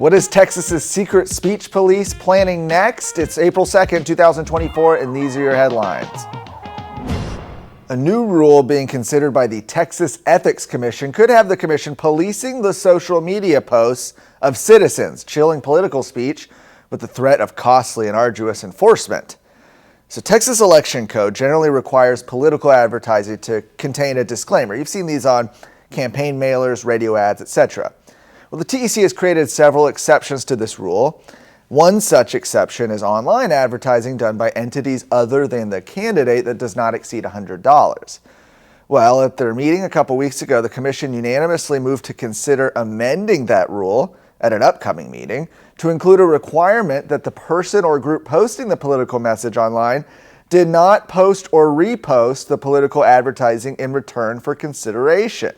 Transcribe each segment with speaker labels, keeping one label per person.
Speaker 1: What is Texas's secret speech police planning next? It's April 2nd, 2024, and these are your headlines. A new rule being considered by the Texas Ethics Commission could have the commission policing the social media posts of citizens, chilling political speech with the threat of costly and arduous enforcement. So Texas election code generally requires political advertising to contain a disclaimer. You've seen these on campaign mailers, radio ads, etc. Well, the TEC has created several exceptions to this rule. One such exception is online advertising done by entities other than the candidate that does not exceed $100. Well, at their meeting a couple weeks ago, the commission unanimously moved to consider amending that rule at an upcoming meeting to include a requirement that the person or group posting the political message online did not post or repost the political advertising in return for consideration.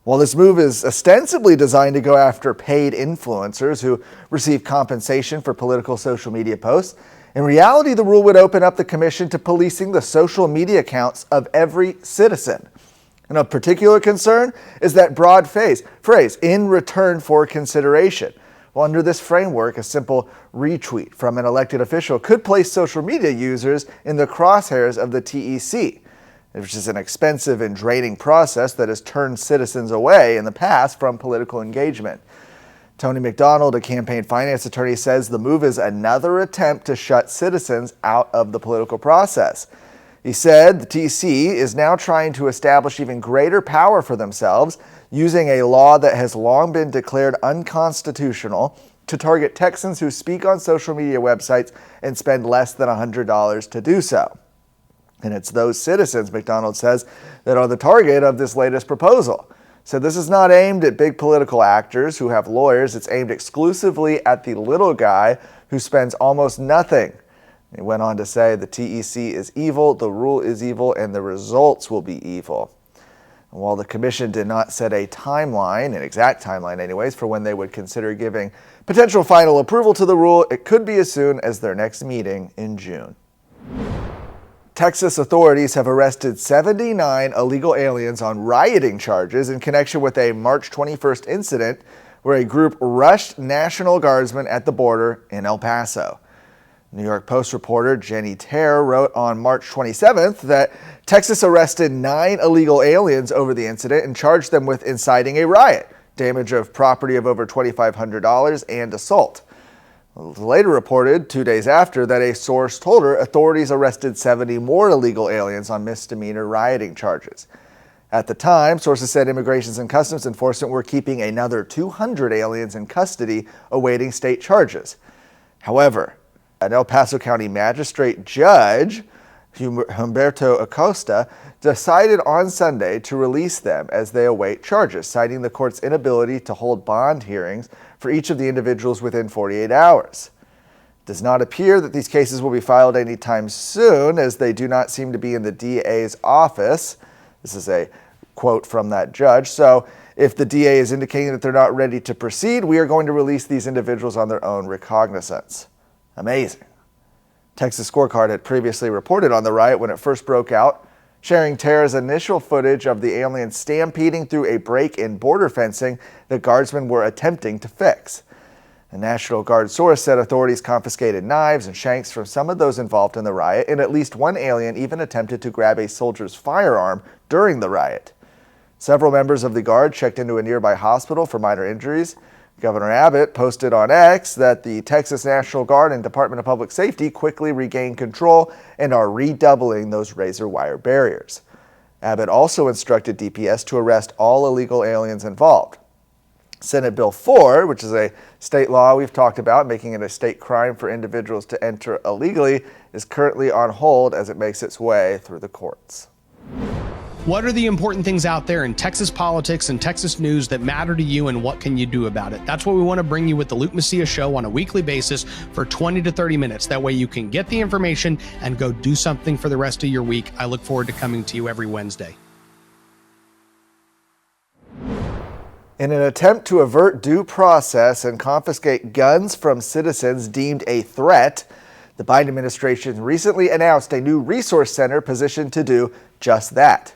Speaker 1: While this move is ostensibly designed to go after paid influencers who receive compensation for political social media posts, in reality, the rule would open up the commission to policing the social media accounts of every citizen. And of particular concern is that broad phrase, in return for consideration. Well, under this framework, a simple retweet from an elected official could place social media users in the crosshairs of the TEC, which is an expensive and draining process that has turned citizens away in the past from political engagement. Tony McDonald, a campaign finance attorney, says the move is another attempt to shut citizens out of the political process. He said the TEC is now trying to establish even greater power for themselves, using a law that has long been declared unconstitutional to target Texans who speak on social media websites and spend less than $100 to do so. And it's those citizens, McDonald says, that are the target of this latest proposal. So this is not aimed at big political actors who have lawyers. It's aimed exclusively at the little guy who spends almost nothing. He went on to say the TEC is evil, the rule is evil, and the results will be evil. And while the commission did not set a timeline, an exact timeline anyways, for when they would consider giving potential final approval to the rule, it could be as soon as their next meeting in June. Texas authorities have arrested 79 illegal aliens on rioting charges in connection with a March 21st incident where a group rushed National Guardsmen at the border in El Paso. New York Post reporter Jenny Terr wrote on March 27th that Texas arrested 9 illegal aliens over the incident and charged them with inciting a riot, damage of property of over $2,500, and assault. Later reported 2 days after that a source told her authorities arrested 70 more illegal aliens on misdemeanor rioting charges. At the time, sources said Immigration and Customs Enforcement were keeping another 200 aliens in custody awaiting state charges. However, an El Paso County magistrate judge, Humberto Acosta, decided on Sunday to release them as they await charges, citing the court's inability to hold bond hearings for each of the individuals within 48 hours. It does not appear that these cases will be filed anytime soon, as they do not seem to be in the DA's office. This is a quote from that judge. So if the DA is indicating that they're not ready to proceed, we are going to release these individuals on their own recognizance. Amazing. Texas Scorecard had previously reported on the riot when it first broke out, sharing Terra's initial footage of the aliens stampeding through a break in border fencing that guardsmen were attempting to fix. A National Guard source said authorities confiscated knives and shanks from some of those involved in the riot, and at least one alien even attempted to grab a soldier's firearm during the riot. Several members of the Guard checked into a nearby hospital for minor injuries. Governor Abbott posted on X that the Texas National Guard and Department of Public Safety quickly regained control and are redoubling those razor wire barriers. Abbott also instructed DPS to arrest all illegal aliens involved. Senate Bill 4, which is a state law we've talked about, making it a state crime for individuals to enter illegally, is currently on hold as it makes its way through the courts.
Speaker 2: What are the important things out there in Texas politics and Texas news that matter to you, and what can you do about it? That's what we want to bring you with the Luke Macias Show on a weekly basis for 20 to 30 minutes. That way you can get the information and go do something for the rest of your week. I look forward to coming to you every Wednesday.
Speaker 1: In an attempt to avert due process and confiscate guns from citizens deemed a threat, the Biden administration recently announced a new resource center positioned to do just that.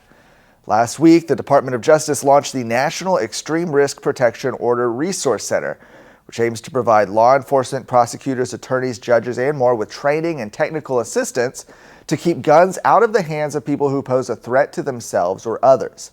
Speaker 1: Last week, the Department of Justice launched the National Extreme Risk Protection Order Resource Center, which aims to provide law enforcement, prosecutors, attorneys, judges, and more with training and technical assistance to keep guns out of the hands of people who pose a threat to themselves or others.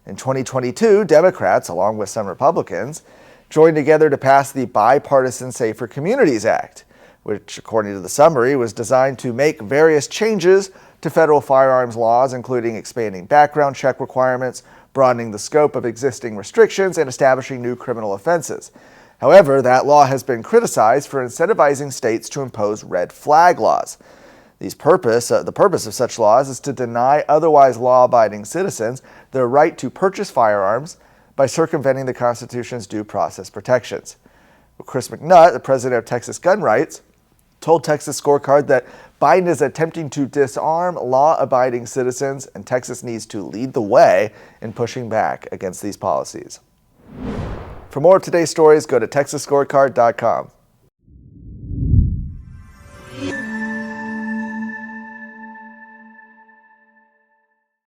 Speaker 1: In 2022, Democrats, along with some Republicans, joined together to pass the Bipartisan Safer Communities Act, which, according to the summary, was designed to make various changes to federal firearms laws, including expanding background check requirements, broadening the scope of existing restrictions, and establishing new criminal offenses. However, that law has been criticized for incentivizing states to impose red flag laws. The purpose of such laws is to deny otherwise law-abiding citizens their right to purchase firearms by circumventing the Constitution's due process protections. Chris McNutt, the president of Texas Gun Rights, told Texas Scorecard that Biden is attempting to disarm law-abiding citizens, and Texas needs to lead the way in pushing back against these policies. For more of today's stories, go to texasscorecard.com.